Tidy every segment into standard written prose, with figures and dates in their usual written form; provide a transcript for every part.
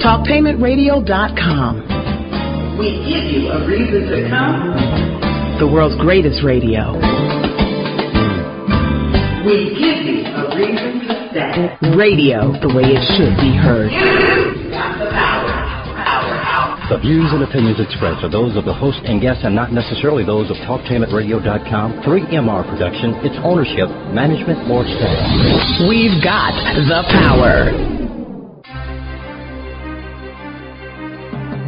TalkTainmentRadio.com. We give you a reason to come. The world's greatest radio. We give you a reason to stay. Radio the way it should be heard. You got the power. The views and opinions expressed are those of the host and guests and not necessarily those of TalkTainmentRadio.com, 3MR Production, its ownership, management, or staff. We've got the power.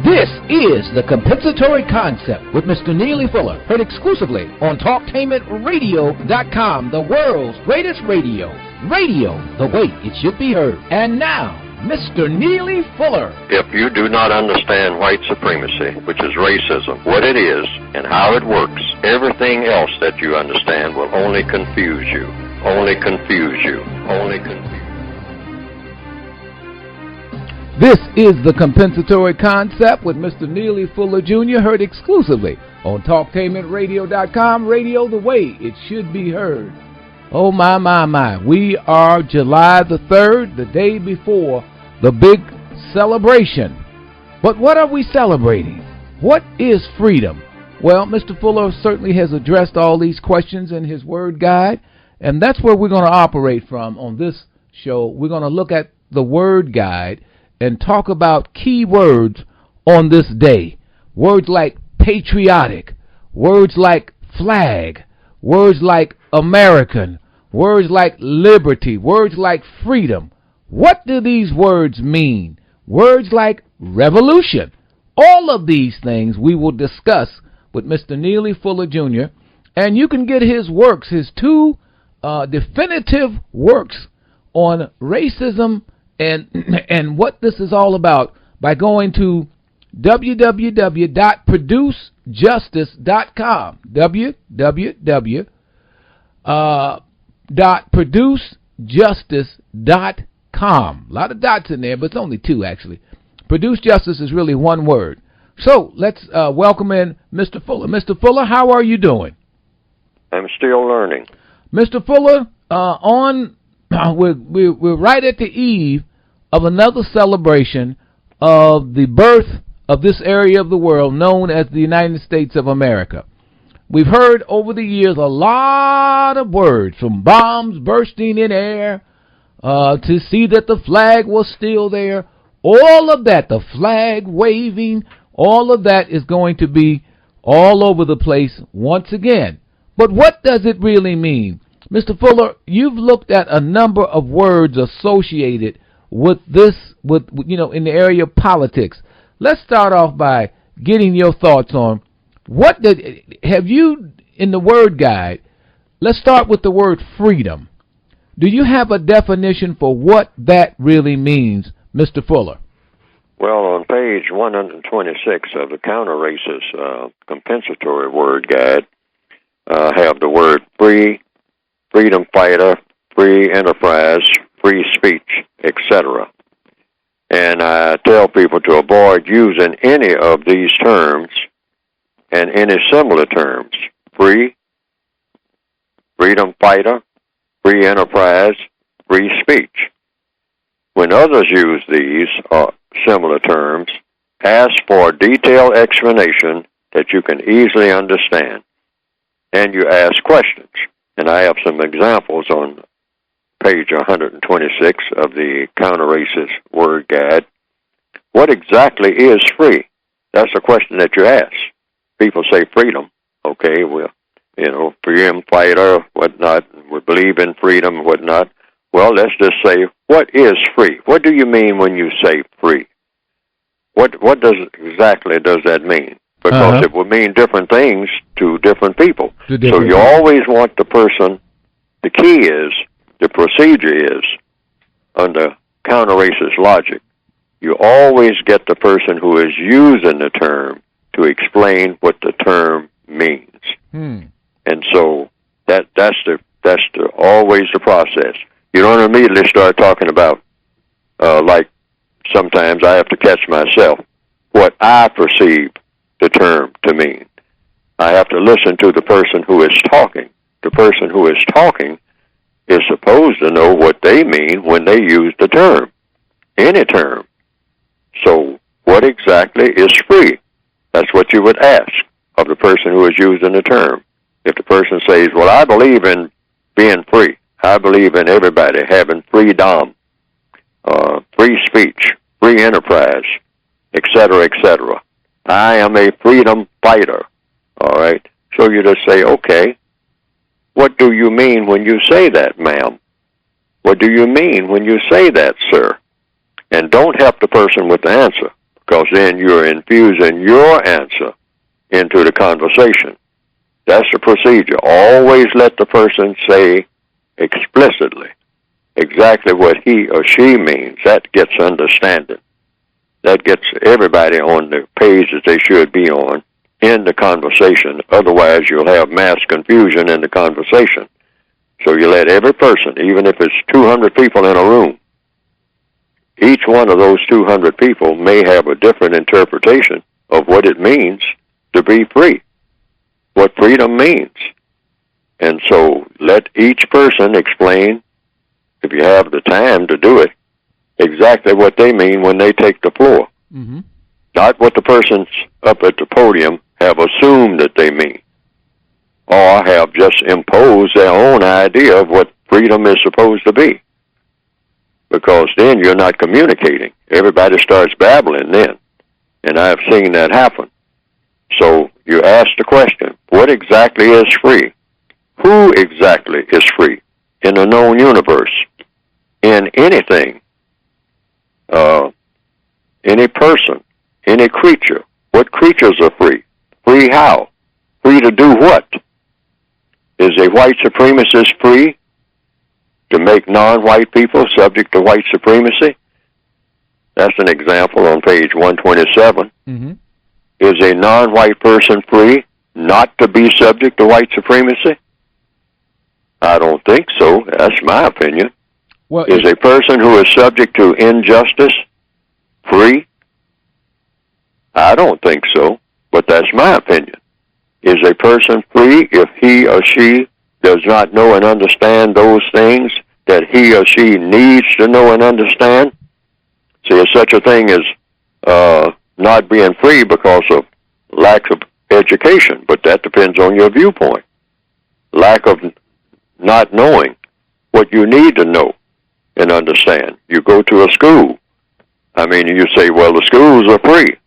This is The Compensatory Concept with Mr. Neely Fuller, heard exclusively on TalkTainmentRadio.com, the world's greatest radio. Radio the way it should be heard. And now, Mr. Neely Fuller. If you do not understand white supremacy, which is racism, what it is and how it works, everything else that you understand will only confuse you. Only confuse you. Only confuse you. This is The Compensatory Concept with Mr. Neely Fuller Jr., heard exclusively on TalkTainmentRadio.com, radio the way it should be heard. Oh, my. We are July the 3rd, the day before the big celebration. But what are we celebrating? What is freedom? Well, Mr. Fuller certainly has addressed all these questions in his word guide, and that's where we're going to operate from on this show. We're going to look at the word guide and talk about key words on this day. Words like patriotic, words like flag, words like American, words like liberty, words like freedom. What do these words mean? Words like revolution. All of these things we will discuss with Mr. Neely Fuller Jr. And you can get his works, his two definitive works on racism and what this is all about by going to www.producejustice.com. www.producejustice.com. A lot of dots in there, but it's only two actually. Produce Justice is really one word. So let's welcome in Mr. Fuller. Mr. Fuller, how are you doing? I'm still learning. Mr. Fuller, we're right at the eve of another celebration of the birth of this area of the world known as the United States of America. We've heard over the years a lot of words, from bombs bursting in air to see that the flag was still there. All of that, the flag waving, all of that is going to be all over the place once again. But what does it really mean? Mr. Fuller, you've looked at a number of words associated with this, in the area of politics. Let's start off by getting your thoughts on have you, in the word guide, let's start with the word freedom. Do you have a definition for what that really means, Mr. Fuller? Well, on page 126 of the Counter Racist Compensatory Word Guide, have the word free, freedom fighter, free enterprise, free speech, etc. And I tell people to avoid using any of these terms and any similar terms: free, freedom fighter, free enterprise, free speech. When others use these or similar terms, ask for a detailed explanation that you can easily understand. And you ask questions. And I have some examples on page 126 of the Counter Racist Word Guide. What exactly is free? That's a question that you ask. People say freedom. Okay, well, freedom fighter, whatnot. We believe in freedom, whatnot. Well, let's just say, what is free? What do you mean when you say free? What exactly does that mean? Because it will mean different things to different people. So you always want the person, the key is, the procedure is, under counter-racist logic, you always get the person who is using the term to explain what the term means. And so that's always the process. You don't immediately start talking about, like sometimes I have to catch myself, what I perceive the term to mean. I have to listen to the person who is talking. The person who is talking is supposed to know what they mean when they use the term, any term. So what exactly is free? That's what you would ask of the person who is using the term. If the person says, well, I believe in being free. I believe in everybody having freedom, free speech, free enterprise, etc., etc. I am a freedom fighter. All right? So you just say, okay, what do you mean when you say that, ma'am? What do you mean when you say that, sir? And don't help the person with the answer, because then you're infusing your answer into the conversation. That's the procedure. Always let the person say explicitly exactly what he or she means. That gets understanding. That gets everybody on the page that they should be on in the conversation. Otherwise, you'll have mass confusion in the conversation. So you let every person, even if it's 200 people in a room, each one of those 200 people may have a different interpretation of what it means to be free, what freedom means. And so let each person explain, if you have the time to do it, exactly what they mean when they take the floor. Mm-hmm. Not what the persons up at the podium have assumed that they mean, or have just imposed their own idea of what freedom is supposed to be. Because then you're not communicating. Everybody starts babbling then. And I've seen that happen. So you ask the question, what exactly is free? Who exactly is free in the known universe? In anything, any person, any creature. What creatures are free? Free how? Free to do what? Is a white supremacist free to make non-white people subject to white supremacy? That's an example on page 127. Mm-hmm. Is a non-white person free not to be subject to white supremacy? I don't think so. That's my opinion. Well, is a person who is subject to injustice free? I don't think so, but that's my opinion. Is a person free if he or she does not know and understand those things that he or she needs to know and understand? See, there's such a thing as not being free because of lack of education, but that depends on your viewpoint. Lack of not knowing what you need to know and understand. You go to a school. I mean, you say, well, the schools are free,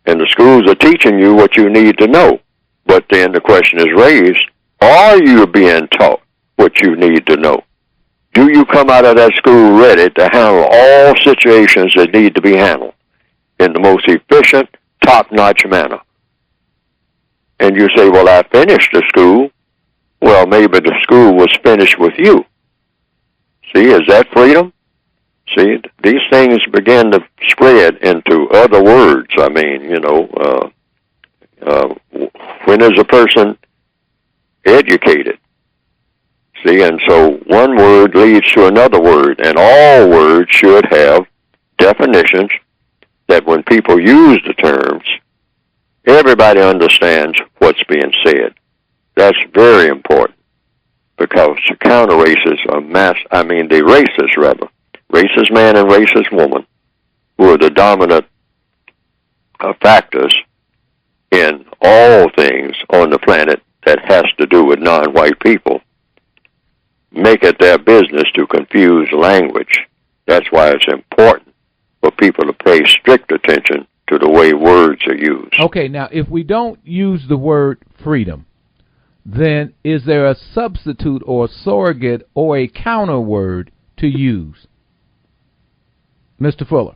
and the schools are teaching you what you need to know. But then the question is raised, are you being taught what you need to know? Do you come out of that school ready to handle all situations that need to be handled in the most efficient, top-notch manner? And you say, well, I finished the school. Well, maybe the school was finished with you. See, is that freedom? See, these things begin to spread into other words. I mean, when is a person educated? See, and so one word leads to another word, and all words should have definitions that when people use the terms, everybody understands what's being said. That's very important, because the counter-racists are the racists, rather, racist man and racist woman, who are the dominant factors in all things on the planet that has to do with non-white people, make it their business to confuse language. That's why it's important for people to pay strict attention to the way words are used. Okay, now, if we don't use the word freedom, then is there a substitute or surrogate or a counter word to use? Mr. Fuller.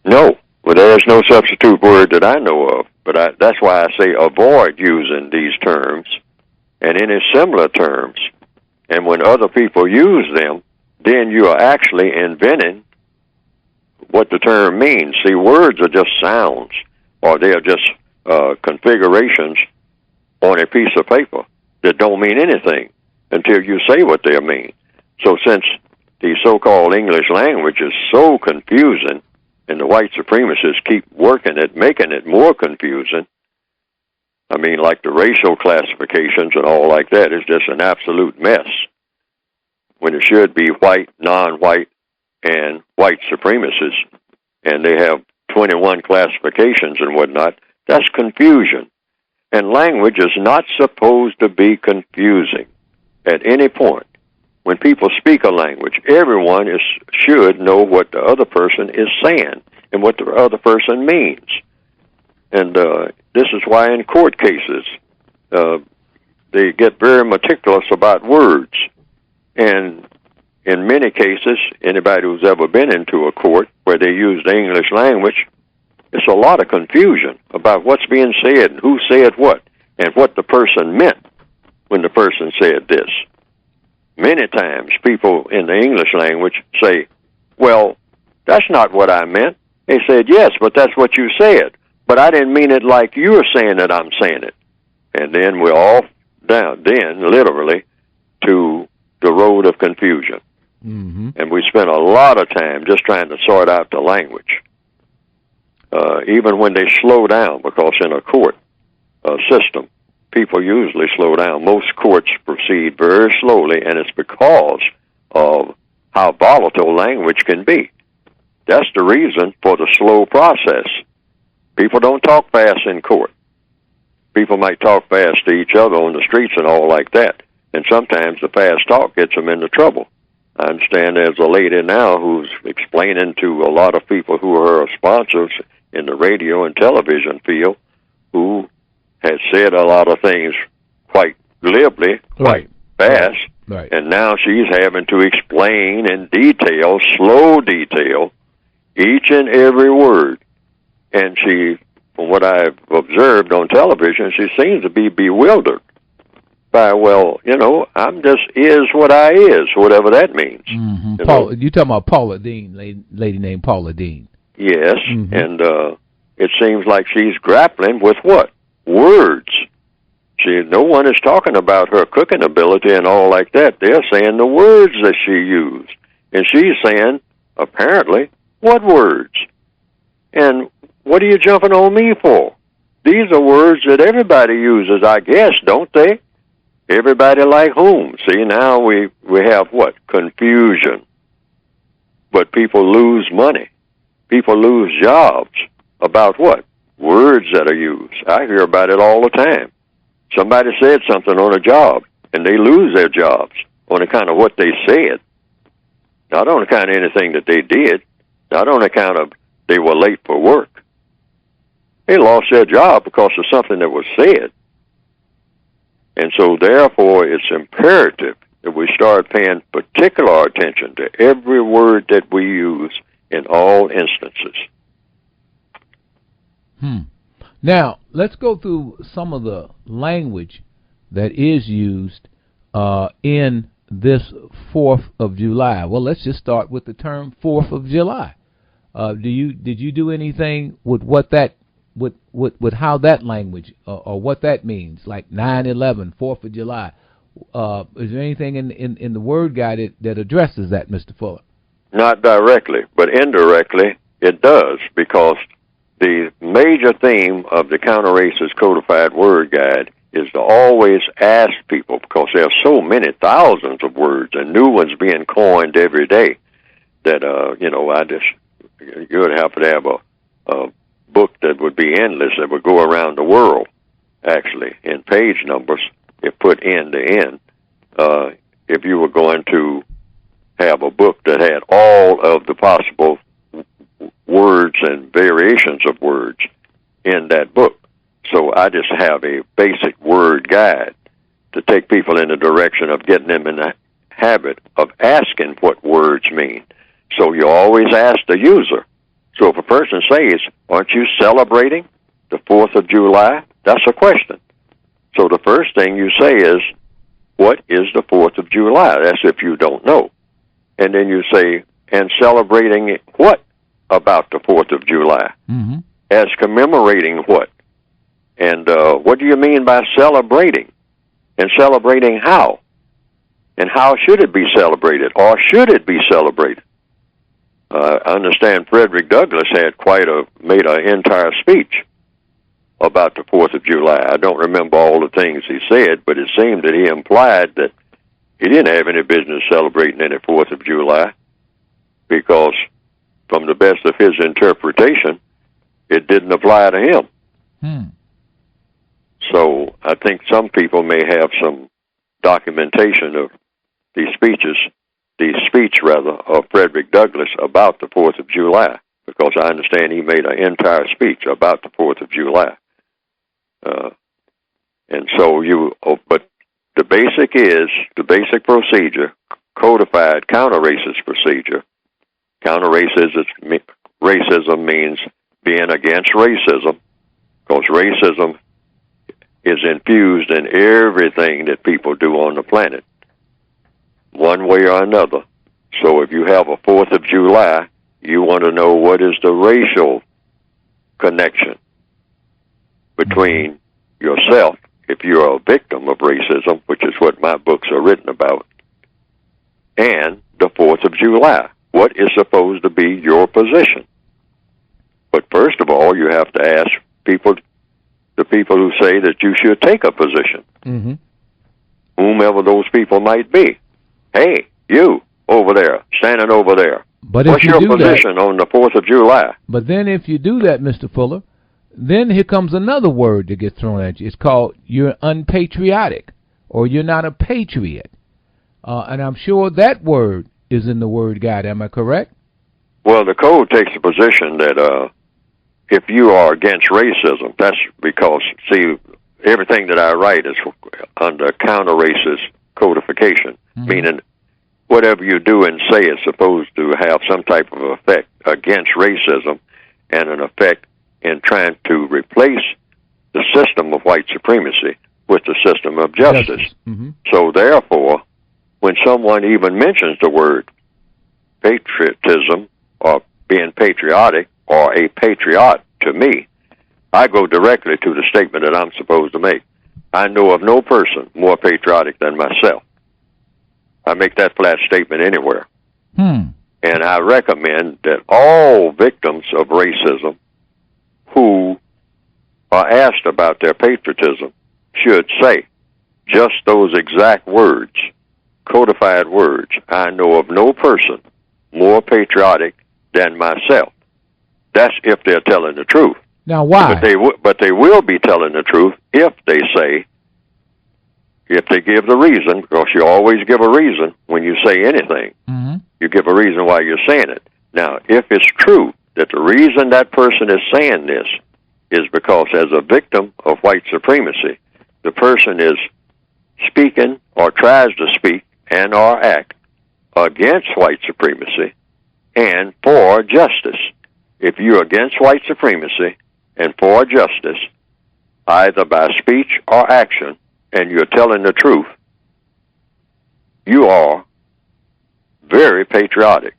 No, well, there's no substitute word that I know of, but that's why I say avoid using these terms and any similar terms. And when other people use them, then you are actually inventing what the term means. See, words are just sounds, or they are just configurations on a piece of paper that don't mean anything until you say what they mean. So since the so-called English language is so confusing, and the white supremacists keep working at making it more confusing, I mean, like the racial classifications and all like that is just an absolute mess, when it should be white, non-white, and white supremacists, and they have 21 classifications and whatnot. That's confusion. And language is not supposed to be confusing at any point. When people speak a language, everyone should know what the other person is saying and what the other person means. And this is why in court cases, they get very meticulous about words. And in many cases, anybody who's ever been into a court where they use the English language, it's a lot of confusion about what's being said and who said what and what the person meant when the person said this. Many times people in the English language say, well, that's not what I meant. They said, yes, but that's what you said. But I didn't mean it like you're saying that I'm saying it. And then we're off down, literally, to the road of confusion. Mm-hmm. And we spent a lot of time just trying to sort out the language. Even when they slow down, because in a court system, people usually slow down. Most courts proceed very slowly, and it's because of how volatile language can be. That's the reason for the slow process. People don't talk fast in court. People might talk fast to each other on the streets and all like that, and sometimes the fast talk gets them into trouble. I understand there's a lady now who's explaining to a lot of people who are her sponsors in the radio and television field who had said a lot of things quite glibly, quite fast, and now she's having to explain in detail, slow detail, each and every word. And she, from what I've observed on television, she seems to be bewildered by, well, I'm just is what I is, whatever that means. Mm-hmm. You're talking about Paula Dean, lady named Paula Dean. Yes, and it seems like she's grappling with what? Words. No one is talking about her cooking ability and all like that. They're saying the words that she used. And she's saying, apparently, what words? And what are you jumping on me for? These are words that everybody uses, I guess, don't they? Everybody like whom? See, now we have what? Confusion. But people lose money. People lose jobs. About what? Words that are used. I hear about it all the time. Somebody said something on a job, and they lose their jobs on account of what they said. Not on account of anything that they did. Not on account of they were late for work. They lost their job because of something that was said. And so, therefore, it's imperative that we start paying particular attention to every word that we use in all instances. Now, let's go through some of the language that is used in this 4th of July. Well, let's just start with the term 4th of July. Did you do anything with what that with how that language or what that means, like 9/11, 4th of July? Is there anything in the word guide that addresses that, Mr. Fuller? Not directly, but indirectly it does, because the major theme of the Counter-Racist Codified Word Guide is to always ask people, because there are so many thousands of words and new ones being coined every day, that, you would have to have a book that would be endless, that would go around the world, actually, in page numbers, if put end to end, if you were going to have a book that had all of the possible words and variations of words in that book. So I just have a basic word guide to take people in the direction of getting them in the habit of asking what words mean. So you always ask the user. So if a person says, aren't you celebrating the 4th of July? That's a question. So the first thing you say is, what is the 4th of July? That's if you don't know. And then you say, and celebrating what about the 4th of July? Mm-hmm. As commemorating what? And what do you mean by celebrating? And celebrating how? And how should it be celebrated? Or should it be celebrated? I understand Frederick Douglass had made an entire speech about the 4th of July. I don't remember all the things he said, but it seemed that he implied that he didn't have any business celebrating any 4th of July, because from the best of his interpretation, it didn't apply to him. Hmm. So I think some people may have some documentation of the speech of Frederick Douglass about the 4th of July, because I understand he made an entire speech about the 4th of July. And so but the basic procedure, codified counter-racist procedure. Racism means being against racism, because racism is infused in everything that people do on the planet, one way or another. So if you have a 4th of July, you want to know what is the racial connection between yourself, if you're a victim of racism, which is what my books are written about, and the 4th of July. What is supposed to be your position? But first of all, you have to ask the people who say that you should take a position, whomever those people might be. Hey, you over there, standing over there. But what's your position on the 4th of July? But then if you do that, Mr. Fuller, then here comes another word that gets thrown at you. It's called you're unpatriotic, or you're not a patriot. And I'm sure that word is in the word guide. Am I correct? Well, the code takes the position that if you are against racism, that's because, see, everything that I write is under counter-racist codification, meaning whatever you do and say is supposed to have some type of effect against racism and an effect in trying to replace the system of white supremacy with the system of justice. So therefore, when someone even mentions the word patriotism or being patriotic or a patriot to me, I go directly to the statement that I'm supposed to make. I know of no person more patriotic than myself. I make that flat statement anywhere. And I recommend that all victims of racism who are asked about their patriotism should say just those exact words, codified words. I know of no person more patriotic than myself. That's if they're telling the truth. Now, why? But they will be telling the truth if they give the reason, because you always give a reason when you say anything. You give a reason why you're saying it. Now, if it's true that the reason that person is saying this is because as a victim of white supremacy, the person is speaking or tries to speak and or act against white supremacy and for justice. If you're against white supremacy and for justice, either by speech or action, and you're telling the truth, you are very patriotic.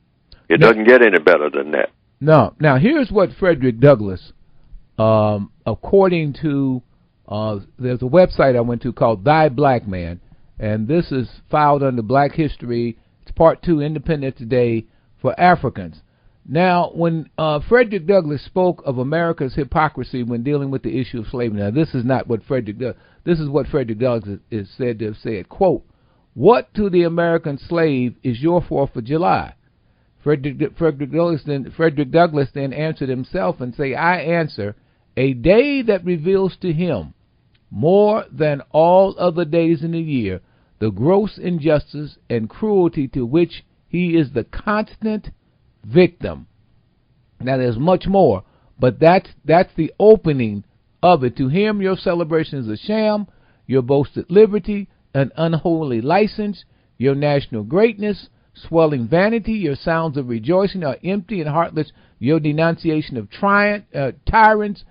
It doesn't get any better than that. No. Now, here's what Frederick Douglass, according to, there's a website I went to called Thy Black Man, and this is filed under Black History. It's Part 2, Independence Day for Africans. Now, when Frederick Douglass spoke of America's hypocrisy when dealing with the issue of slavery, now this is not what Frederick Douglass, this is what Frederick Douglass is said to have said, quote, "What to the American slave is your 4th of July?" Frederick Douglass then answered himself and say, "I answer, a day that reveals to him more than all other days in the year the gross injustice and cruelty to which he is the constant victim." Now there's much more, but that's the opening of it. To him your celebration is a sham, your boasted liberty an unholy license, your national greatness swelling vanity, your sounds of rejoicing are empty and heartless, your denunciation of tyrants,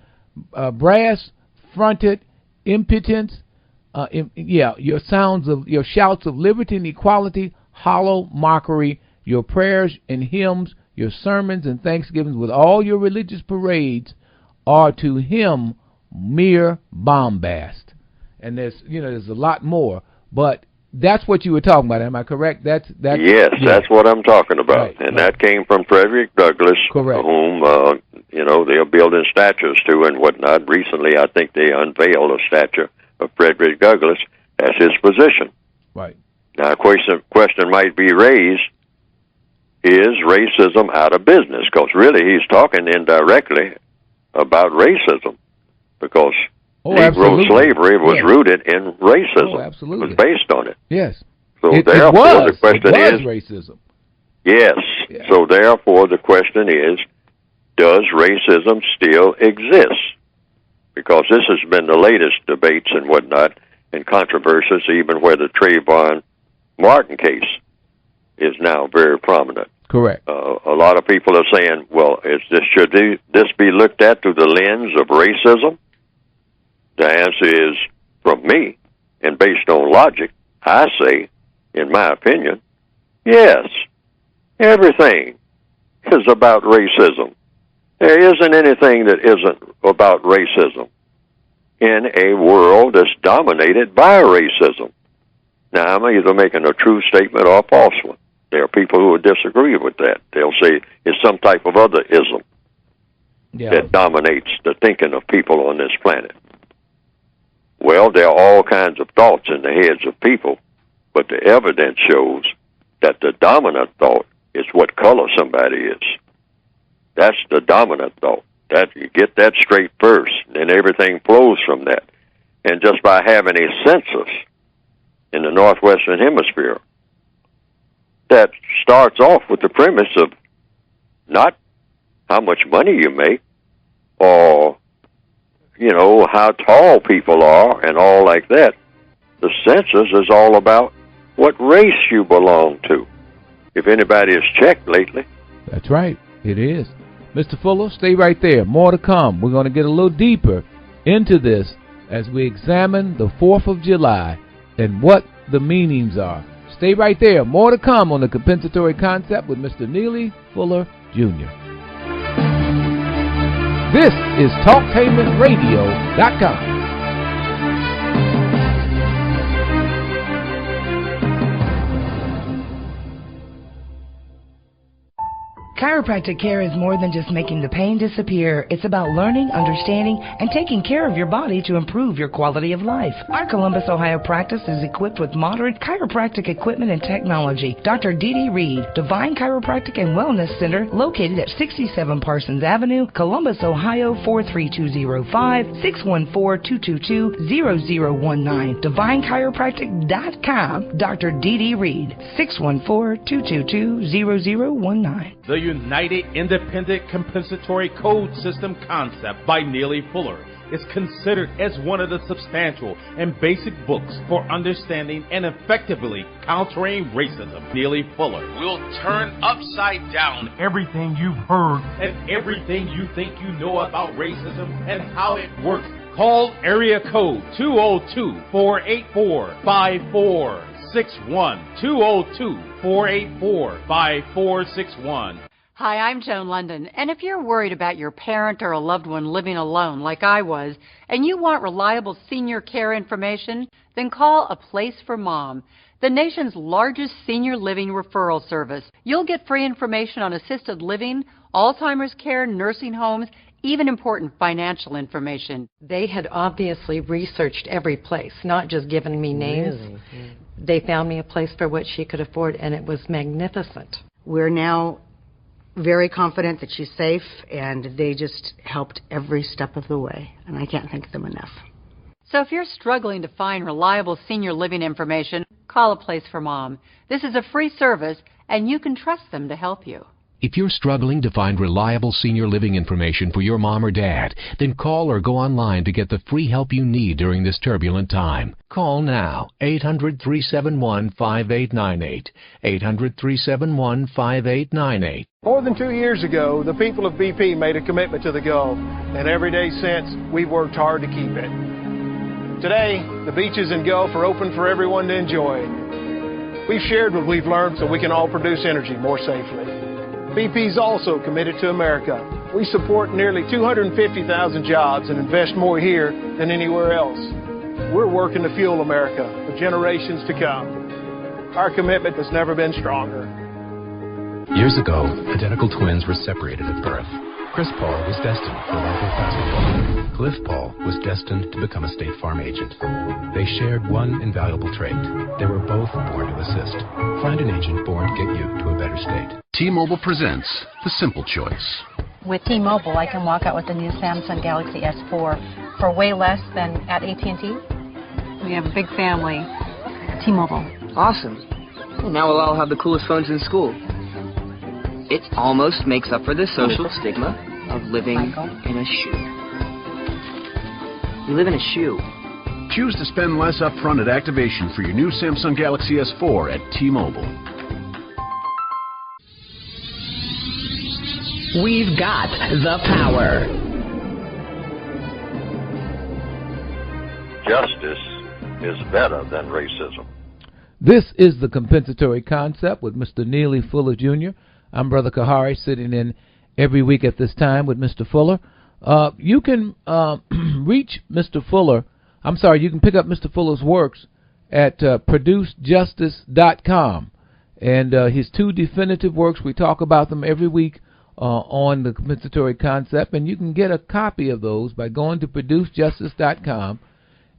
brass fronted impotence, your shouts of liberty and equality, hollow mockery, your prayers and hymns, your sermons and thanksgivings with all your religious parades are to him mere bombast. And there's a lot more, but that's what you were talking about. Am I correct? That's That's what I'm talking about. Right, that came from Frederick Douglass, correct, whom they're building statues to and whatnot. Recently, I think they unveiled a statue of Frederick Douglass as his position. Right. Now, a question might be raised: is racism out of business? Because really, he's talking indirectly about racism, because Negro absolutely. slavery was rooted in racism. Oh, absolutely. It was based on it. Yes. So It therefore, was. the question It was is, racism. yes. Yeah. So therefore, the question is, does racism still exist? Because this has been the latest debates and whatnot, and controversies, even where the Trayvon Martin case is now very prominent. Correct. A lot of people are saying, well, should this be looked at through the lens of racism? The answer is, from me, and based on logic, I say, in my opinion, yes. Everything is about racism. There isn't anything that isn't about racism in a world that's dominated by racism. Now, I'm either making a true statement or a false one. There are people who would disagree with that. They'll say it's some type of other ism that dominates the thinking of people on this planet. Well, there are all kinds of thoughts in the heads of people, but the evidence shows that the dominant thought is what color somebody is. That's the dominant thought. That you get that straight first, and everything flows from that. And just by having a census in the Northwestern Hemisphere, that starts off with the premise of not how much money you make or, how tall people are and all like that. The census is all about what race you belong to. If anybody has checked lately. That's right. It is. Mr. Fuller, stay right there. More to come. We're going to get a little deeper into this as we examine the 4th of July and what the meanings are. Stay right there. More to come on the compensatory concept with Mr. Neely Fuller, Jr. This is TalkTainmentRadio.com. Chiropractic care is more than just making the pain disappear. It's about learning, understanding, and taking care of your body to improve your quality of life. Our Columbus, Ohio practice is equipped with modern chiropractic equipment and technology. Dr. Dee Reed, Divine Chiropractic and Wellness Center, located at 67 Parsons Avenue, Columbus, Ohio, 43205, 614-222-0019. DivineChiropractic.com. Dr. Dee Reed, 614-222-0019. The United Independent Compensatory Code System concept by Neely Fuller is considered as one of the substantial and basic books for understanding and effectively countering racism. Neely Fuller will turn upside down everything you've heard and everything you think you know about racism and how it works. Call area code 202-484-5461. 202-484-5461. Hi, I'm Joan London, and if you're worried about your parent or a loved one living alone like I was, and you want reliable senior care information, then call A Place for Mom, the nation's largest senior living referral service. You'll get free information on assisted living, Alzheimer's care, nursing homes, even important financial information. They had obviously researched every place, not just given me names. Really? They found me a place for what she could afford, and it was magnificent. We're now very confident that she's safe, and they just helped every step of the way, and I can't thank them enough. So if you're struggling to find reliable senior living information, call A Place for Mom. This is a free service, and you can trust them to help you. If you're struggling to find reliable senior living information for your mom or dad, then call or go online to get the free help you need during this turbulent time. Call now, 800-371-5898, 800-371-5898. More than 2 years ago, the people of BP made a commitment to the Gulf, and every day since, we've worked hard to keep it. Today, the beaches and Gulf are open for everyone to enjoy. We've shared what we've learned so we can all produce energy more safely. BP's also committed to America. We support nearly 250,000 jobs and invest more here than anywhere else. We're working to fuel America for generations to come. Our commitment has never been stronger. Years ago, identical twins were separated at birth. Chris Paul was destined for life of basketball. Cliff Paul was destined to become a State Farm agent. They shared one invaluable trait. They were both born to assist. Find an agent born to get you to a better state. T-Mobile presents The Simple Choice. with T-Mobile, I can walk out with the new Samsung Galaxy S4 for way less than at AT&T. We have a big family at T-Mobile. Awesome. Well, now we'll all have the coolest phones in school. It almost makes up for the social stigma of living in a shoe. You live in a shoe. Choose to spend less upfront at activation for your new Samsung Galaxy S4 at T-Mobile. We've got the power. Justice is better than racism. This is the Compensatory Concept with Mr. Neely Fuller, Jr. I'm Brother Kahari, sitting in every week at this time with Mr. Fuller. You can reach Mr. Fuller. You can pick up Mr. Fuller's works at producejustice.com. And his two definitive works, we talk about them every week on the Compensatory Concept. And you can get a copy of those by going to producejustice.com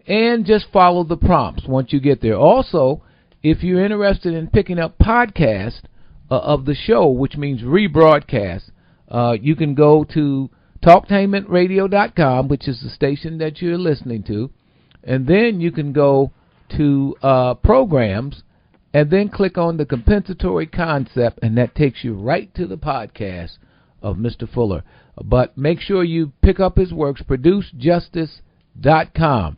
and just follow the prompts once you get there. Also, if you're interested in picking up podcasts of the show, which means rebroadcast, you can go to talktainmentradio.com, which is the station that you're listening to, and then you can go to programs and then click on the Compensatory Concept, and that takes you right to the podcast of Mr. Fuller. But make sure you pick up his works, producejustice.com.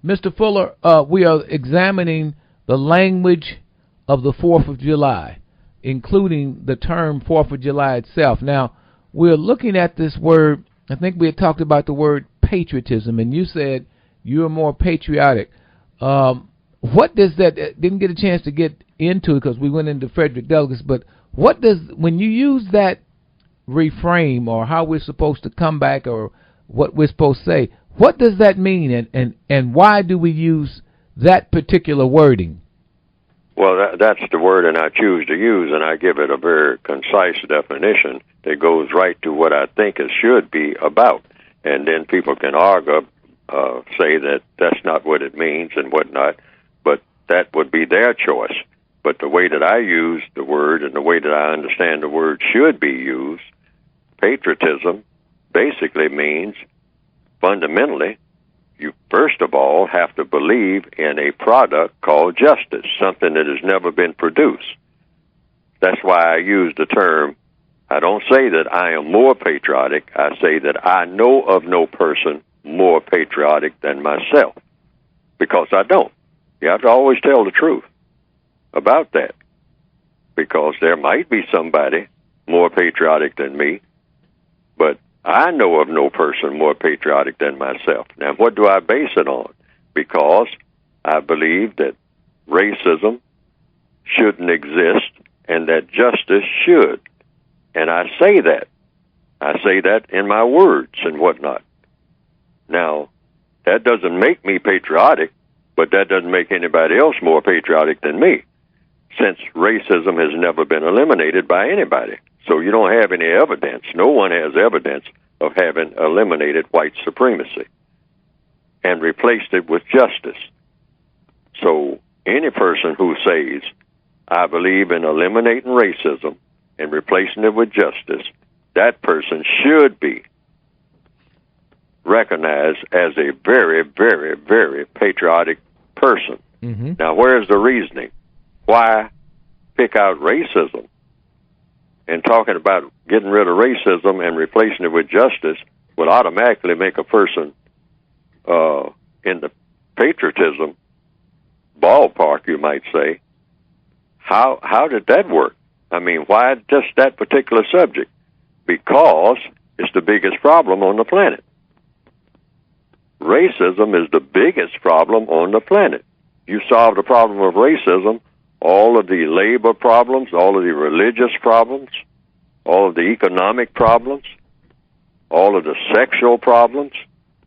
Mr. Fuller, we are examining the language of the 4th of July, including the term 4th of July itself. Now, we're looking at this word. I think we had talked about the word patriotism, and you said you're more patriotic. What does that, didn't get a chance to get into it because we went into Frederick Douglass, but what does, when you use that reframe or how we're supposed to come back or what we're supposed to say, what does that mean, and why do we use that particular wording? Well, that's the word and I choose to use, and I give it a very concise definition that goes right to what I think it should be about. And then people can argue, say that that's not what it means and whatnot, but that would be their choice. But the way that I use the word and the way that I understand the word should be used, patriotism basically means, fundamentally, you first of all have to believe in a product called justice, something that has never been produced. That's why I use the term, I don't say that I am more patriotic, I say that I know of no person more patriotic than myself, because I don't. You have to always tell the truth about that, because there might be somebody more patriotic than me, but I know of no person more patriotic than myself. Now, what do I base it on? Because I believe that racism shouldn't exist and that justice should. And I say that. I say that in my words and whatnot. Now, that doesn't make me patriotic, but that doesn't make anybody else more patriotic than me, since racism has never been eliminated by anybody. So you don't have any evidence. No one has evidence of having eliminated white supremacy and replaced it with justice. So any person who says, I believe in eliminating racism and replacing it with justice, that person should be recognized as a very, very, very patriotic person. Mm-hmm. Now, where's the reasoning? Why pick out racism? And talking about getting rid of racism and replacing it with justice would automatically make a person in the patriotism ballpark, you might say. How did that work? I mean, why just that particular subject? Because it's the biggest problem on the planet. Racism is the biggest problem on the planet. You solve the problem of racism, all of the labor problems, all of the religious problems, all of the economic problems, all of the sexual problems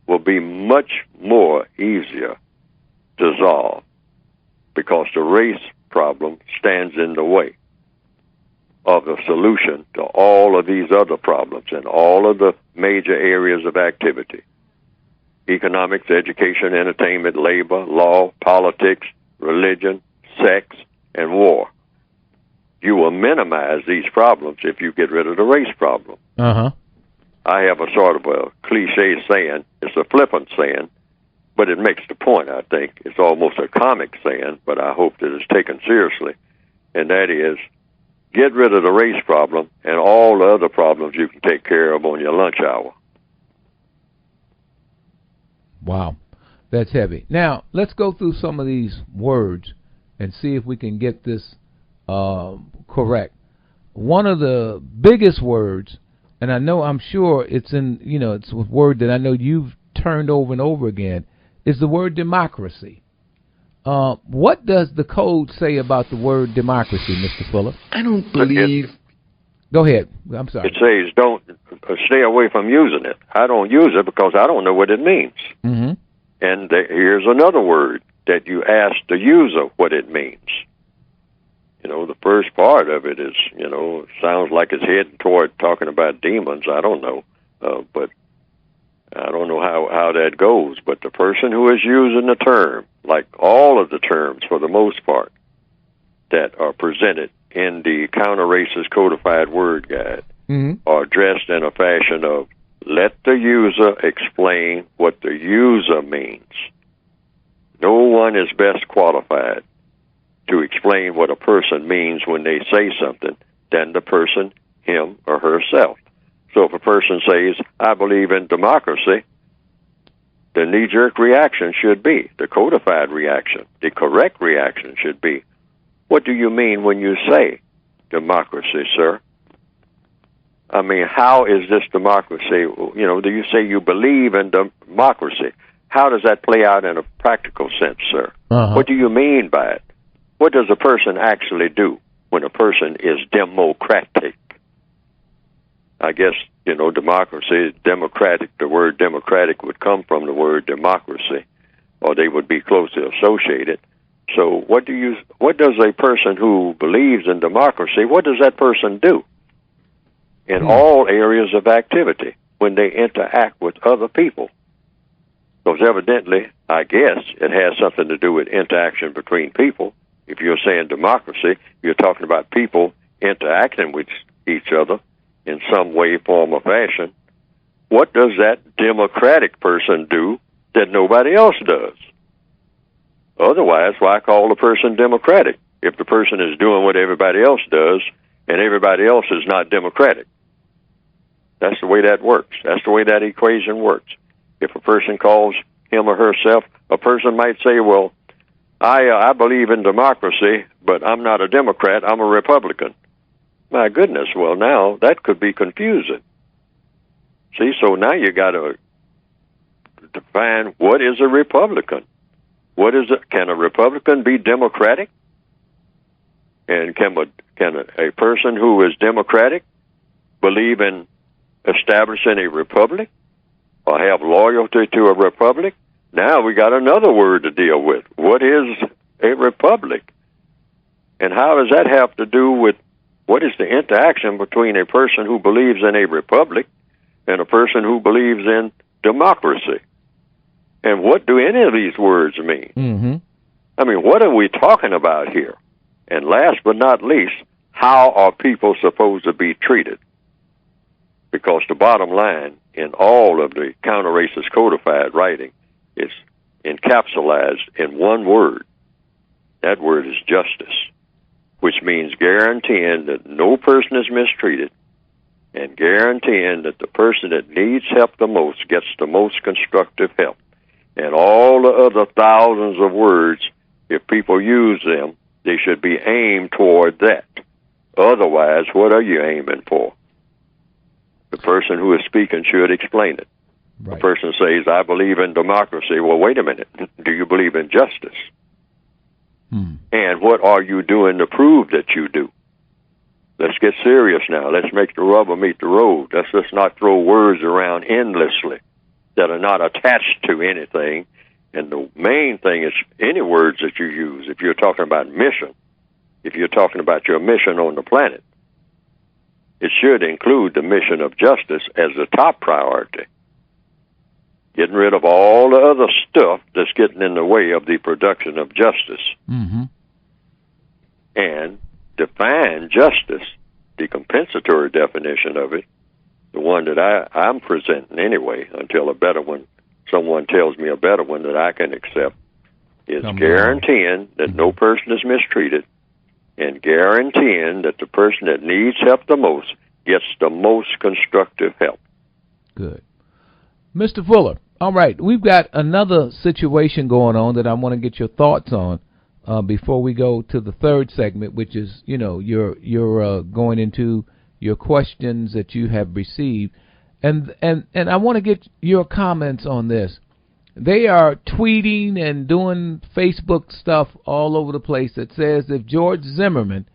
will be much more easier to solve, because the race problem stands in the way of the solution to all of these other problems and all of the major areas of activity: economics, education, entertainment, labor, law, politics, religion, sex, and war. You will minimize these problems if you get rid of the race problem. Uh-huh. I have a sort of a cliche saying. It's a flippant saying, but it makes the point, I think. It's almost a comic saying, but I hope that it's taken seriously, and that is, get rid of the race problem and all the other problems you can take care of on your lunch hour. Wow, that's heavy. Now, let's go through some of these words and see if we can get this correct. One of the biggest words, and I'm sure it's it's a word that I know you've turned over and over again, is the word democracy. What does the code say about the word democracy, Mr. Fuller? I don't believe... Go ahead. I'm sorry. It says don't stay away from using it. I don't use it because I don't know what it means. Mm-hmm. And here's another word that you ask the user what it means. The first part of it is, sounds like it's heading toward talking about demons. I don't know. But I don't know how that goes. But the person who is using the term, like all of the terms for the most part that are presented in the Counter-Racist Codified Word Guide, are dressed in a fashion of let the user explain what the user means. No one is best qualified to explain what a person means when they say something than the person, him or herself. So if a person says, I believe in democracy, the knee-jerk reaction should be, the codified reaction, the correct reaction should be, what do you mean when you say democracy, sir? I mean, how is this democracy? Do you say you believe in democracy? How does that play out in a practical sense, sir? What do you mean by it? What does a person actually do when a person is democratic? I guess, democracy, democratic, the word democratic would come from the word democracy, or they would be closely associated. So what does a person who believes in democracy, what does that person do in all areas of activity when they interact with other people? Because evidently, I guess, it has something to do with interaction between people. If you're saying democracy, you're talking about people interacting with each other in some way, form, or fashion. What does that democratic person do that nobody else does? Otherwise, why call the person democratic if the person is doing what everybody else does and everybody else is not democratic? That's the way that works. That's the way that equation works. If a person calls him or herself, a person might say, well, I believe in democracy, but I'm not a Democrat, I'm a Republican. My goodness, well, now that could be confusing. See, so now you got to define what is a Republican. What is it? Can a Republican be democratic? And can a person who is democratic believe in establishing a republic or have loyalty to a republic? Now we got another word to deal with. What is a republic? And how does that have to do with what is the interaction between a person who believes in a republic and a person who believes in democracy? And what do any of these words mean? Mm-hmm. I mean, what are we talking about here? And last but not least, how are people supposed to be treated? Because the bottom line in all of the counter-racist codified writing is encapsulated in one word. That word is justice, which means guaranteeing that no person is mistreated and guaranteeing that the person that needs help the most gets the most constructive help. And all the other thousands of words, if people use them, they should be aimed toward that. Otherwise, what are you aiming for? The person who is speaking should explain it. Right. The person says, I believe in democracy. Well, wait a minute. Do you believe in justice? And what are you doing to prove that you do? Let's get serious now. Let's make the rubber meet the road. Let's just not throw words around endlessly that are not attached to anything. And the main thing is any words that you use. If you're talking about mission, if you're talking about your mission on the planet, it should include the mission of justice as the top priority. Getting rid of all the other stuff that's getting in the way of the production of justice. Mm-hmm. And define justice, the compensatory definition of it, the one that I'm presenting anyway, until a better one, someone tells me a better one that I can accept, is guaranteeing that no person is mistreated and guaranteeing that the person that needs help the most gets the most constructive help. Good. Mr. Fuller, all right, we've got another situation going on that I want to get your thoughts on before we go to the third segment, which is, you know, you're going into your questions that you have received. And I want to get your comments on this. They are tweeting and doing Facebook stuff all over the place that says if George Zimmerman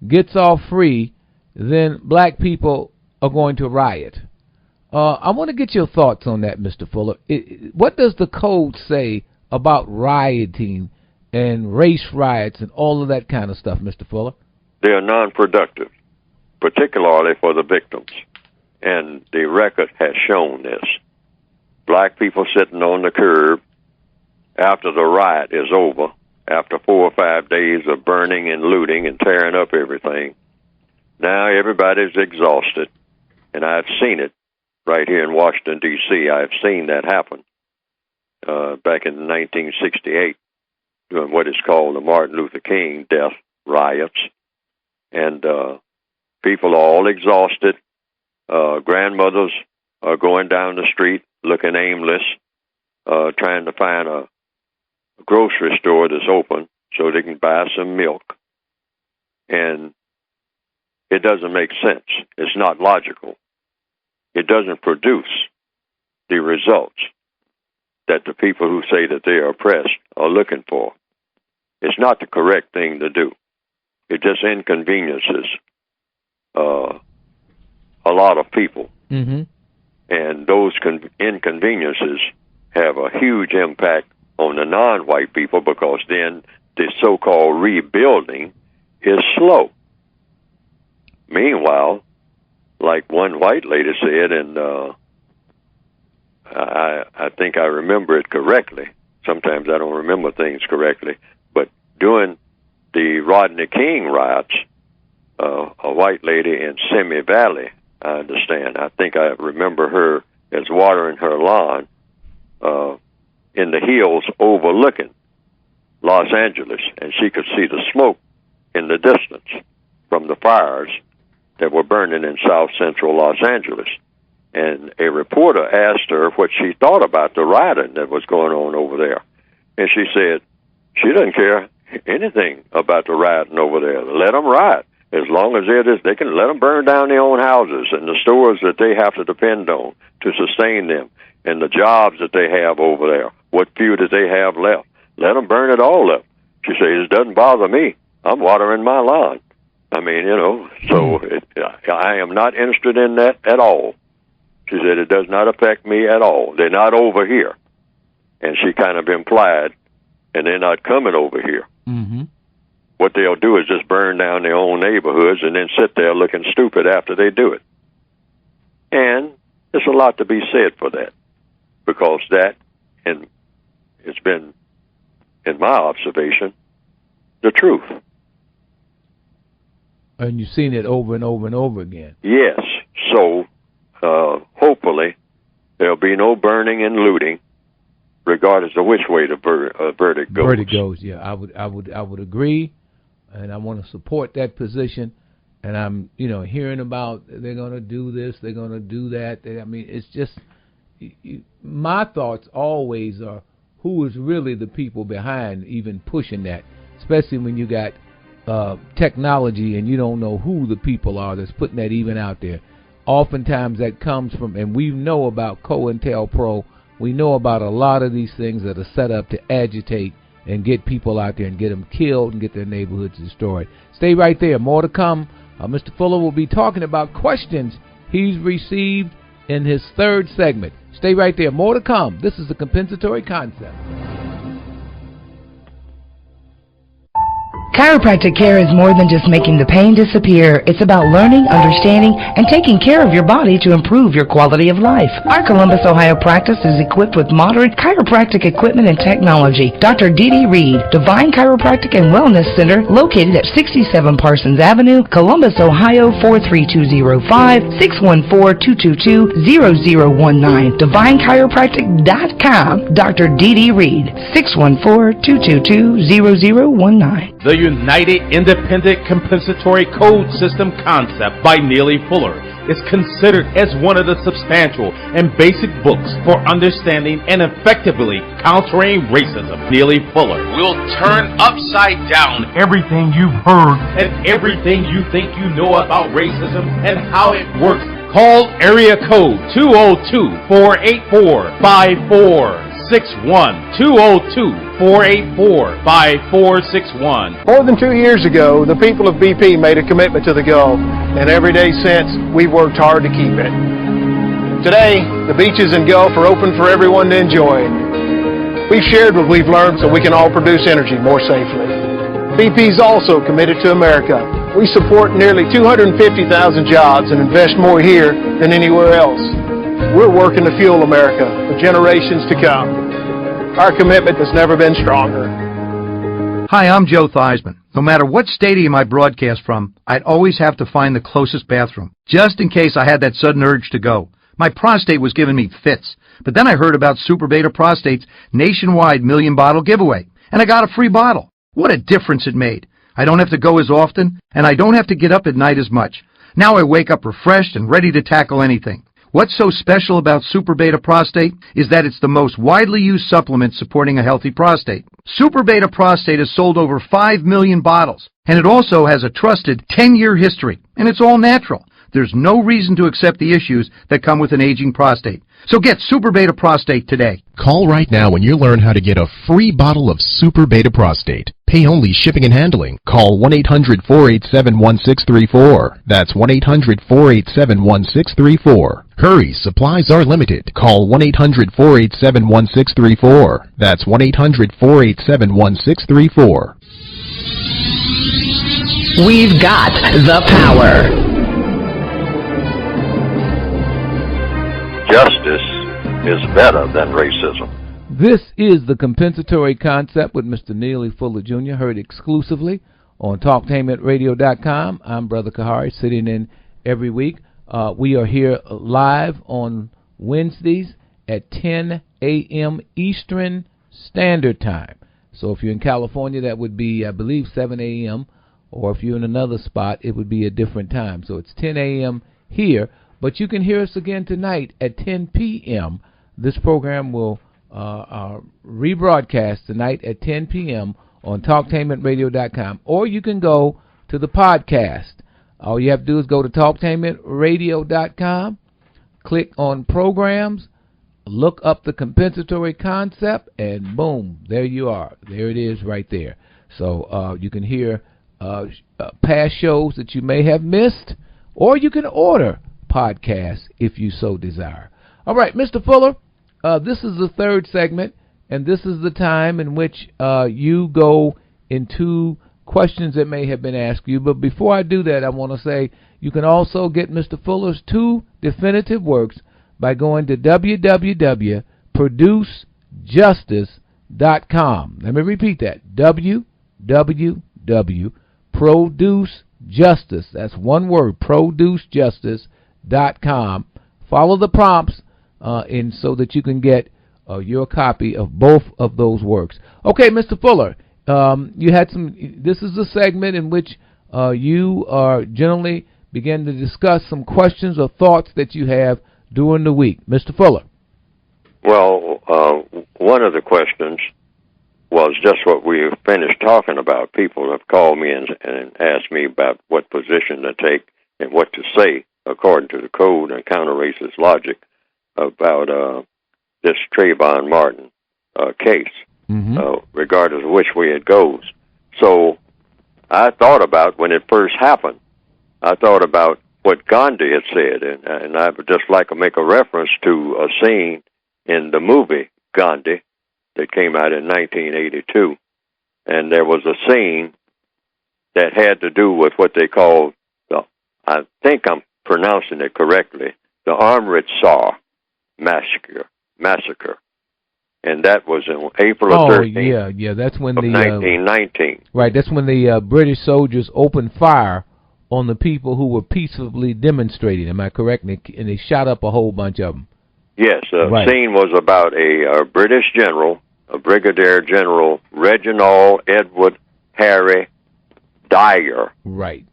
gets off free, then black people are going to riot. I want to get your thoughts on that, Mr. Fuller. What does the code say about rioting and race riots and all of that kind of stuff, Mr. Fuller? They are non-productive, particularly for the victims. And the record has shown this. Black people sitting on the curb after the riot is over, after 4 or 5 days of burning and looting and tearing up everything. Now everybody's exhausted, and I've seen it right here in Washington, D.C. I've seen that happen back in 1968 during what is called the Martin Luther King death riots. And people are all exhausted. Grandmothers are going down the street looking aimless, trying to find a grocery store that's open so they can buy some milk. And it doesn't make sense. It's not logical. It doesn't produce the results that the people who say that they are oppressed are looking for. It's not the correct thing to do. It just inconveniences a lot of people. Mm-hmm. And those inconveniences have a huge impact on the non-white people, because then the so-called rebuilding is slow. Meanwhile, like one white lady said, and I think I remember it correctly. Sometimes I don't remember things correctly. But during the Rodney King riots, a white lady in Simi Valley, I understand, I think I remember her as watering her lawn in the hills overlooking Los Angeles, and she could see the smoke in the distance from the fires that were burning in south central Los Angeles. And a reporter asked her what she thought about the rioting that was going on over there. And she said she doesn't care anything about the rioting over there. Let them riot. As long as they can let them burn down their own houses and the stores that they have to depend on to sustain them, and the jobs that they have over there, what few that they have left. Let them burn it all up. She says, it doesn't bother me. I'm watering my lawn. I mean, you know, so I am not interested in that at all. She said, it does not affect me at all. They're not over here. And she kind of implied, and they're not coming over here. Mm-hmm. What they'll do is just burn down their own neighborhoods and then sit there looking stupid after they do it. And there's a lot to be said for that, because that, and it's been, in my observation, the truth. And you've seen it over and over and over again. Yes. So, hopefully, there'll be no burning and looting, regardless of which way the verdict goes. Verdict goes, yeah. I would agree, and I want to support that position. And I'm, hearing about they're going to do this, they're going to do that. It's just, my thoughts always are who is really the people behind even pushing that, especially when you got technology and you don't know who the people are that's putting that even out there. Oftentimes that comes from, and we know about COINTELPRO, we know about a lot of these things that are set up to agitate and get people out there and get them killed and get their neighborhoods destroyed. Stay right there. More to come. Mr. Fuller will be talking about questions he's received in his third segment. Stay right there. More to come. This is the Compensatory Concept. Chiropractic care is more than just making the pain disappear. It's about learning, understanding, and taking care of your body to improve your quality of life. Our Columbus, Ohio practice is equipped with modern chiropractic equipment and technology. Dr. Dee Reed, Divine Chiropractic and Wellness Center, located at 67 Parsons Avenue, Columbus, Ohio 43205, 614-222-0019. DivineChiropractic.com. Dr. Dee Reed, 614-222-0019. The United Independent Compensatory Code System concept by Neely Fuller is considered as one of the substantial and basic books for understanding and effectively countering racism. Neely Fuller will turn upside down everything you've heard and everything you think you know about racism and how it works. Call area code 202-484-5461. 202-484-5461. More than 2 years ago, the people of BP made a commitment to the Gulf, and every day since, we've worked hard to keep it. Today, the beaches and Gulf are open for everyone to enjoy. We've shared what we've learned so we can all produce energy more safely. BP's also committed to America. We support nearly 250,000 jobs and invest more here than anywhere else. We're working to fuel America for generations to come. Our commitment has never been stronger. Hi, I'm Joe Theismann. No matter what stadium I broadcast from, I'd always have to find the closest bathroom, just in case I had that sudden urge to go. My prostate was giving me fits, but then I heard about Super Beta Prostate's nationwide million-bottle giveaway, and I got a free bottle. What a difference it made. I don't have to go as often, and I don't have to get up at night as much. Now I wake up refreshed and ready to tackle anything. What's so special about Super Beta Prostate is that it's the most widely used supplement supporting a healthy prostate. Super Beta Prostate has sold over 5 million bottles, and it also has a trusted 10-year history, and it's all natural. There's no reason to accept the issues that come with an aging prostate. So get Super Beta Prostate today. Call right now and you'll learn how to get a free bottle of Super Beta Prostate. Pay only shipping and handling. Call 1-800-487-1634. That's 1-800-487-1634. Hurry, supplies are limited. Call 1-800-487-1634. That's 1-800-487-1634. We've got the power. Justice is better than racism. This is the compensatory concept with Mr. Neely Fuller Jr., heard exclusively on TalkTainmentRadio.com. I'm Brother Kahari, sitting in every week. We are here live on Wednesdays at 10 a.m. Eastern Standard Time. So if you're in California, that would be, I believe, 7 a.m., or if you're in another spot, it would be a different time. So it's 10 a.m. here, but you can hear us again tonight at 10 p.m. This program will rebroadcast tonight at 10 p.m. on TalkTainmentRadio.com, or you can go to the podcast. All you have to do is go to TalkTainmentRadio.com, click on programs, look up the compensatory concept, and boom, there you are. There it is right there. So you can hear past shows that you may have missed, or you can order podcasts if you so desire. All right, Mr. Fuller, this is the third segment, and this is the time in which you go into questions that may have been asked you. But before I do that, I want to say you can also get Mr. Fuller's 2 definitive works by going to www.producejustice.com. Let me repeat that, www.producejustice, that's one word, producejustice.com. Follow the prompts and so that you can get your copy of both of those works. Okay, Mr. Fuller, you had some. This is a segment in which you are generally begin to discuss some questions or thoughts that you have during the week. Mr. Fuller. Well, one of the questions was just what we finished talking about. People have called me and asked me about what position to take and what to say according to the code and counter-racist logic about this Trayvon Martin case, regardless of which way it goes. So I thought about, when it first happened, I thought about what Gandhi had said, and I would just like to make a reference to a scene in the movie Gandhi that came out in 1982. And there was a scene that had to do with what they called, I think I'm pronouncing it correctly, the Amritsar massacre. And that was in April of 13th. Yeah, that's when of 1919. Right, that's when the British soldiers opened fire on the people who were peacefully demonstrating. Am I correct? And they shot up a whole bunch of them. Yes, the right. scene was about a British general, a Brigadier General Reginald Edward Harry Dyer. Right.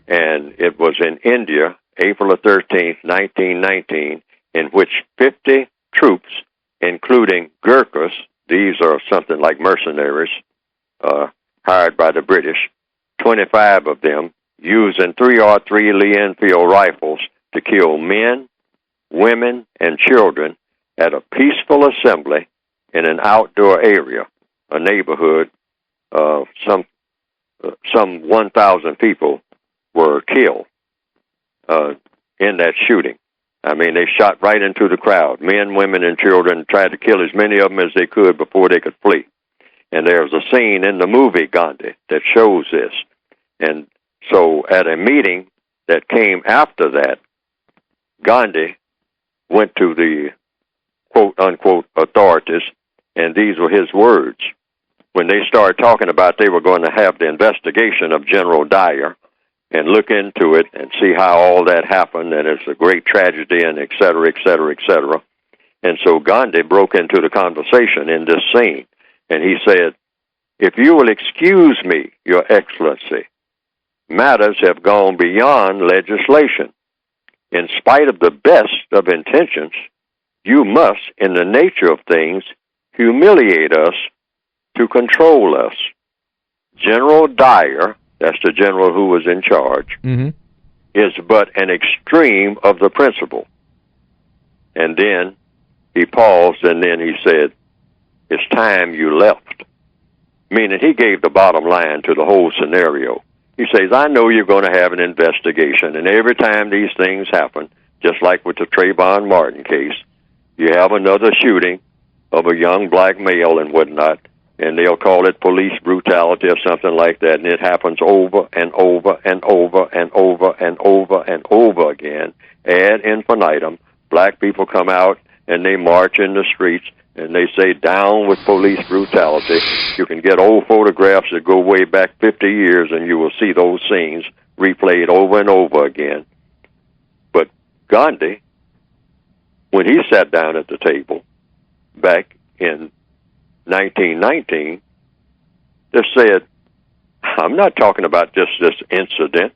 And it was in India, April 13th, 1919, in which 50 troops, including Gurkhas, these are something like mercenaries hired by the British, 25 of them, using 303 Lee Enfield rifles to kill men, women, and children at a peaceful assembly in an outdoor area, a neighborhood. Some 1,000 people were killed in that shooting. I mean, they shot right into the crowd, men, women, and children, tried to kill as many of them as they could before they could flee. And there's a scene in the movie Gandhi that shows this. And so at a meeting that came after that, Gandhi went to the quote-unquote authorities, and these were his words. When they started talking about they were going to have the investigation of General Dyer and look into it and see how all that happened, and it's a great tragedy, and et cetera, et cetera, et cetera. And so Gandhi broke into the conversation in this scene, and he said, "If you will excuse me, Your Excellency, matters have gone beyond legislation. In spite of the best of intentions, you must, in the nature of things, humiliate us to control us. General Dyer," that's the general who was in charge, "is but an extreme of the principle." And then he paused, and then he said, "It's time you left." Meaning he gave the bottom line to the whole scenario. He says, "I know you're going to have an investigation, and every time these things happen, just like with the Trayvon Martin case, you have another shooting of a young black male and whatnot, and they'll call it police brutality or something like that, and it happens over and over and over and over and over and over again, ad infinitum. Black people come out and they march in the streets and they say, 'Down with police brutality.' You can get old photographs that go way back 50 years and you will see those scenes replayed over and over again." But Gandhi, when he sat down at the table back in 1919, just said, "I'm not talking about just this incident.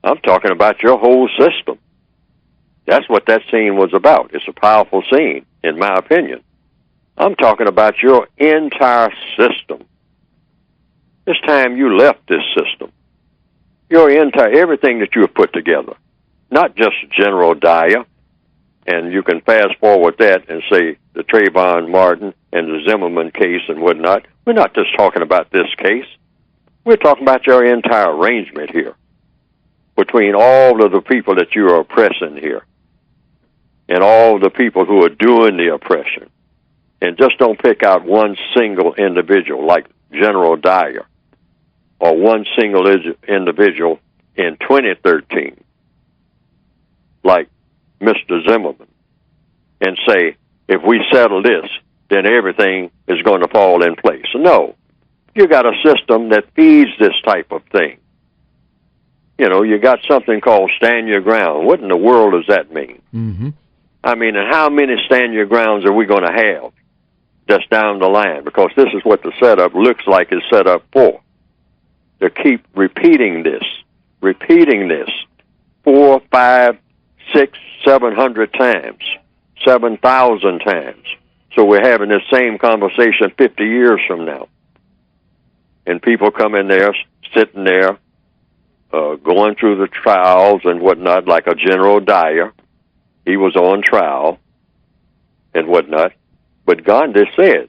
I'm talking about your whole system." That's what that scene was about. It's a powerful scene, in my opinion. I'm talking about your entire system. It's time you left this system. Your entire, everything that you have put together. Not just General Dyer, and you can fast forward that and say the Trayvon Martin and the Zimmerman case and whatnot. We're not just talking about this case. We're talking about your entire arrangement here between all of the people that you are oppressing here and all the people who are doing the oppression. And just don't pick out one single individual like General Dyer or one single individual in 2013 like Mr. Zimmerman and say, if we settle this, then everything is going to fall in place. No. You got a system that feeds this type of thing. You know, you got something called stand your ground. What in the world does that mean? I mean, and how many stand your grounds are we going to have just down the line? Because this is what the setup looks like it's set up for. To keep repeating this 4, 5, 6, 700 times, 7,000 times. So we're having this same conversation 50 years from now. And people come in there, sitting there, going through the trials and whatnot, like a General Dyer. He was on trial and whatnot. But Gandhi said,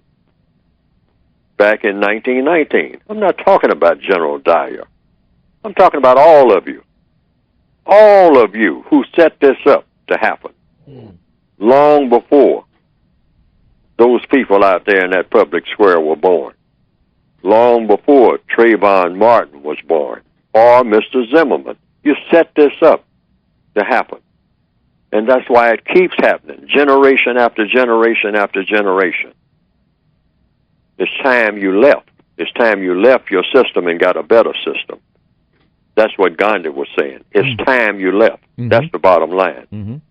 back in 1919, I'm not talking about General Dyer. I'm talking about all of you. All of you who set this up to happen. Long before those people out there in that public square were born. Long before Trayvon Martin was born. or Mr. Zimmerman. You set this up to happen. And that's why it keeps happening, generation after generation after generation. It's time you left. It's time you left your system and got a better system. That's what Gandhi was saying. It's time you left. That's the bottom line.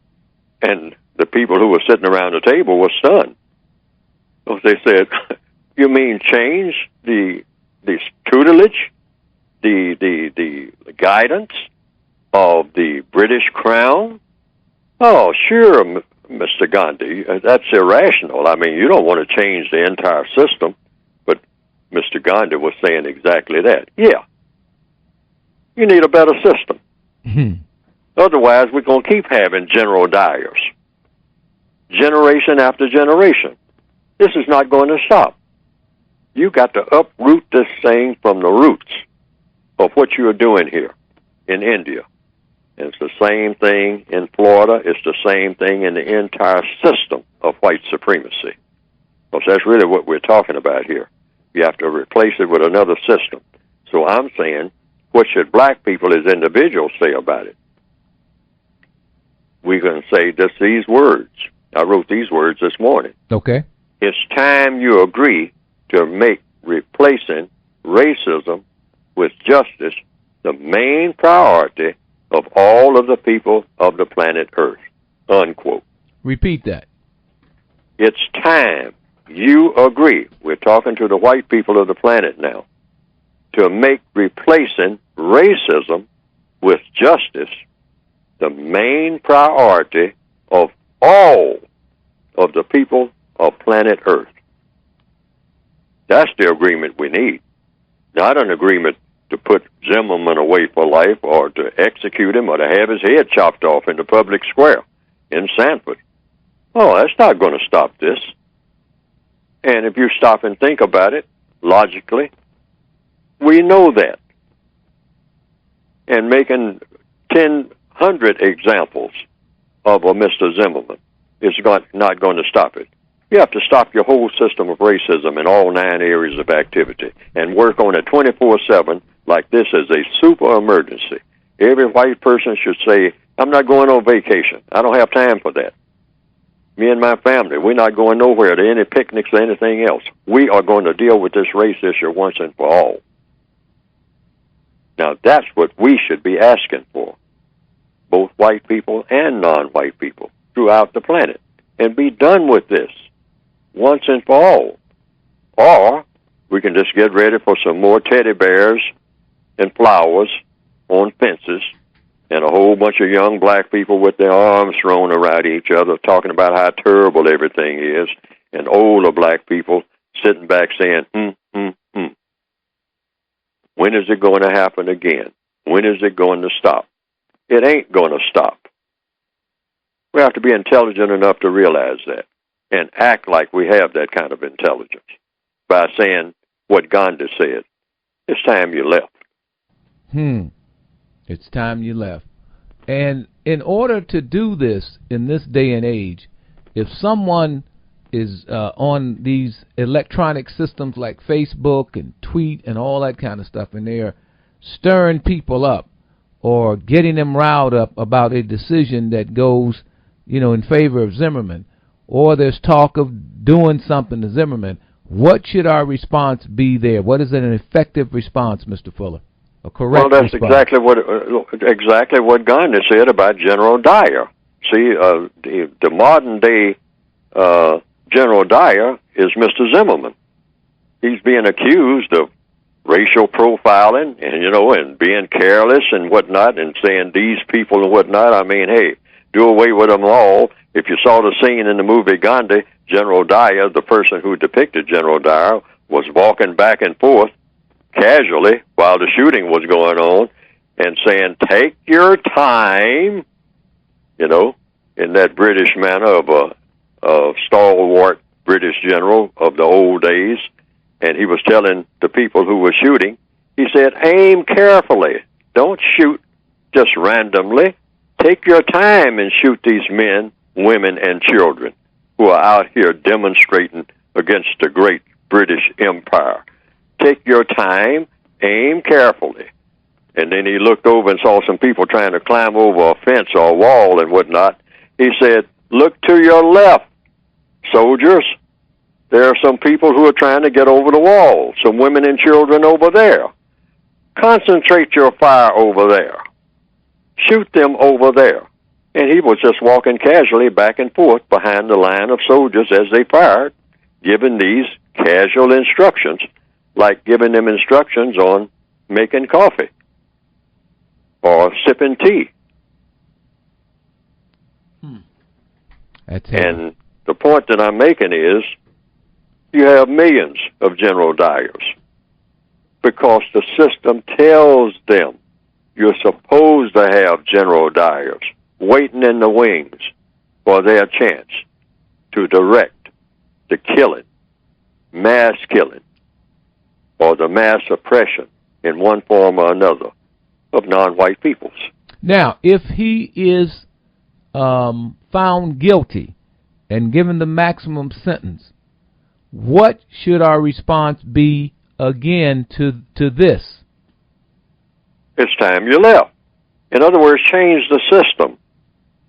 And the people who were sitting around the table were stunned. So they said, you mean change the tutelage, the guidance of the British Crown? Oh, sure, Mr. Gandhi, that's irrational. I mean, you don't want to change the entire system. But Mr. Gandhi was saying exactly that. Yeah, you need a better system. Otherwise, we're going to keep having General Dyers, generation after generation. This is not going to stop. You got to uproot this thing from the roots of what you're doing here in India. And it's the same thing in Florida. It's the same thing in the entire system of white supremacy. Because that's really what we're talking about here. You have to replace it with another system. So I'm saying, what should black people as individuals say about it? We're going to say just these words. I wrote these words this morning. Okay. It's time you agree to make replacing racism with justice the main priority of all of the people of the planet Earth, unquote. Repeat that. It's time you agree, we're talking to the white people of the planet now, to make replacing racism with justice the main priority of all of the people of planet Earth. That's the agreement we need, not an agreement to put Zimmerman away for life or to execute him or to have his head chopped off in the public square in Sanford. Oh, that's not going to stop this. And if you stop and think about it, logically, we know that. And making 100 examples of a Mr. Zimmerman is not going to stop it. You have to stop your whole system of racism in all 9 areas of activity and work on it 24/7 like this is a super emergency. Every white person should say, I'm not going on vacation. I don't have time for that. Me and my family, we're not going nowhere to any picnics or anything else. We are going to deal with this race issue once and for all. Now, that's what we should be asking for, both white people and non-white people throughout the planet, and be done with this once and for all. Or we can just get ready for some more teddy bears and flowers on fences and a whole bunch of young black people with their arms thrown around each other talking about how terrible everything is, and older black people sitting back saying, When is it going to happen again? When is it going to stop? It ain't going to stop. We have to be intelligent enough to realize that and act like we have that kind of intelligence by saying what Gandhi said. It's time you left. It's time you left. And in order to do this in this day and age, if someone is on these electronic systems like Facebook and tweet and all that kind of stuff, and they're stirring people up or getting them riled up about a decision that goes, in favor of Zimmerman, or there's talk of doing something to Zimmerman, what should our response be there? What is an effective response, Mr. Fuller? A correct Well, that's response. exactly what Gandhi said about General Dyer. See, the modern day General Dyer is Mr. Zimmerman. He's being accused of racial profiling and, and being careless and whatnot and saying these people and whatnot. I mean, hey, do away with them all. If you saw the scene in the movie Gandhi, General Dyer, the person who depicted General Dyer, was walking back and forth casually while the shooting was going on and saying, take your time, in that British manner of a stalwart British general of the old days. And he was telling the people who were shooting, he said, aim carefully. Don't shoot just randomly. Take your time and shoot these men, women, and children who are out here demonstrating against the great British Empire. Take your time, aim carefully, And then he looked over and saw some people trying to climb over a fence or a wall and whatnot. He said, look to your left, soldiers. There are some people who are trying to get over the wall, some women and children over there. Concentrate your fire over there. Shoot them over there. And he was just walking casually back and forth behind the line of soldiers as they fired, giving these casual instructions, like giving them instructions on making coffee or sipping tea. And the point that I'm making is you have millions of General Dyers because the system tells them you're supposed to have General Dyers waiting in the wings for their chance to direct the killing, mass killing, or the mass oppression in one form or another of non-white peoples. Now, if he is found guilty and given the maximum sentence, what should our response be again to this? It's time you left. In other words, change the system.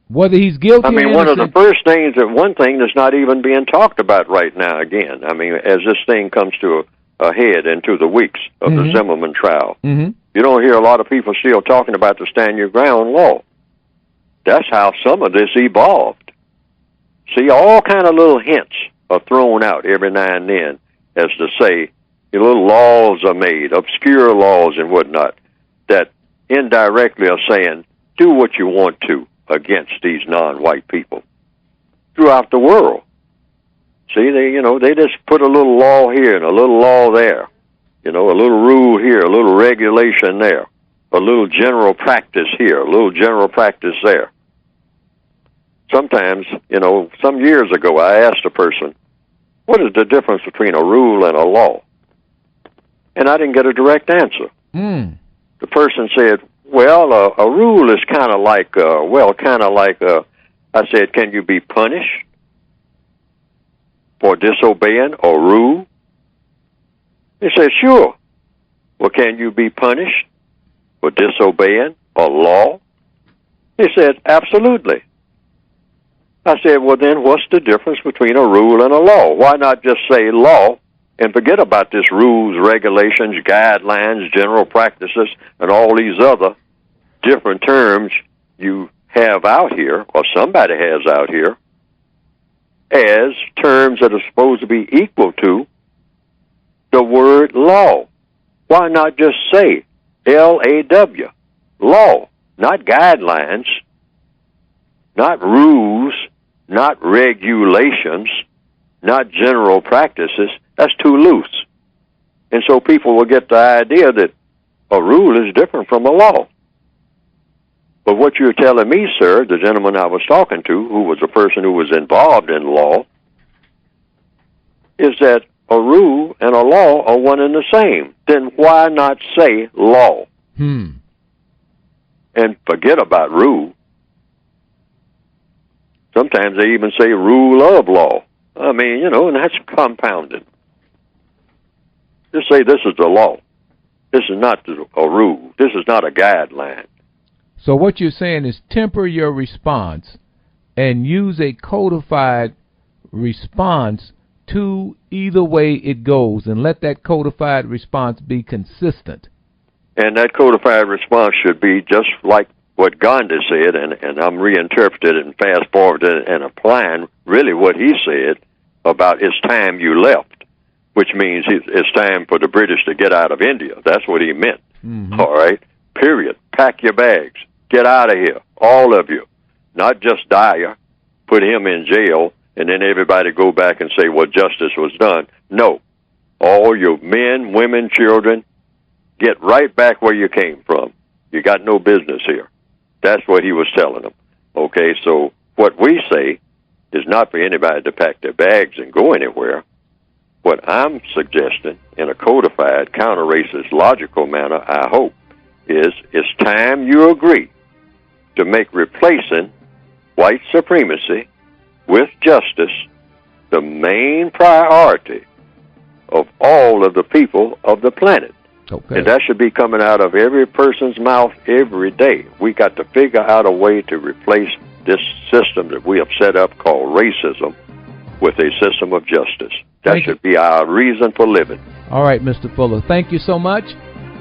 Whether he's guilty I mean, or one of innocent. the first things, one thing that's not even being talked about right now again, I mean, as this thing comes to a head into the weeks of the Zimmerman trial, you don't hear a lot of people still talking about the stand your ground law. That's how some of this evolved. See, all kind of little hints are thrown out every now and then as to say, little laws are made, obscure laws and whatnot, that indirectly are saying, do what you want to against these non-white people throughout the world. See, they just put a little law here and a little law there, a little rule here, a little regulation there, a little general practice here, a little general practice there. Sometimes, some years ago, I asked a person, what is the difference between a rule and a law? And I didn't get a direct answer. The person said, well, a rule is kind of like, I said, can you be punished for disobeying a rule? He said, sure. Well, can you be punished for disobeying a law? He said, absolutely. I said, well, then what's the difference between a rule and a law? Why not just say law and forget about this rules, regulations, guidelines, general practices, and all these other different terms you have out here, or somebody has out here, as terms that are supposed to be equal to the word law. Why not just say L-A-W, law, not guidelines, not rules, not regulations, not general practices? That's too loose. And so people will get the idea that a rule is different from a law. But what you're telling me, sir, the gentleman I was talking to, who was a person who was involved in law, is that a rule and a law are one and the same. Then why not say law? And forget about rule. Sometimes they even say rule of law. I mean, and that's compounded. Just say this is the law. This is not a rule. This is not a guideline. So what you're saying is temper your response and use a codified response to either way it goes, and let that codified response be consistent. And that codified response should be just like what Gandhi said, and I'm reinterpreting it and fast-forwarding it and applying really what he said about it's time you left, which means it's time for the British to get out of India. That's what he meant. All right? Period. Pack your bags. Get out of here, all of you. Not just Dyer, put him in jail, and then everybody go back and say, well, justice was done. No. All your men, women, children, get right back where you came from. You got no business here. That's what he was telling them. Okay, so what we say is not for anybody to pack their bags and go anywhere. What I'm suggesting in a codified, counter-racist, logical manner, I hope, is it's time you agree to make replacing white supremacy with justice the main priority of all of the people of the planet. Okay. And that should be coming out of every person's mouth every day. We got to figure out a way to replace this system that we have set up called racism with a system of justice. That should be our reason for living. All right, Mr. Fuller. Thank you so much,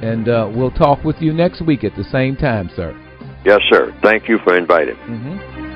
and we'll talk with you next week at the same time, sir. Yes, sir. Thank you for inviting. Mm-hmm.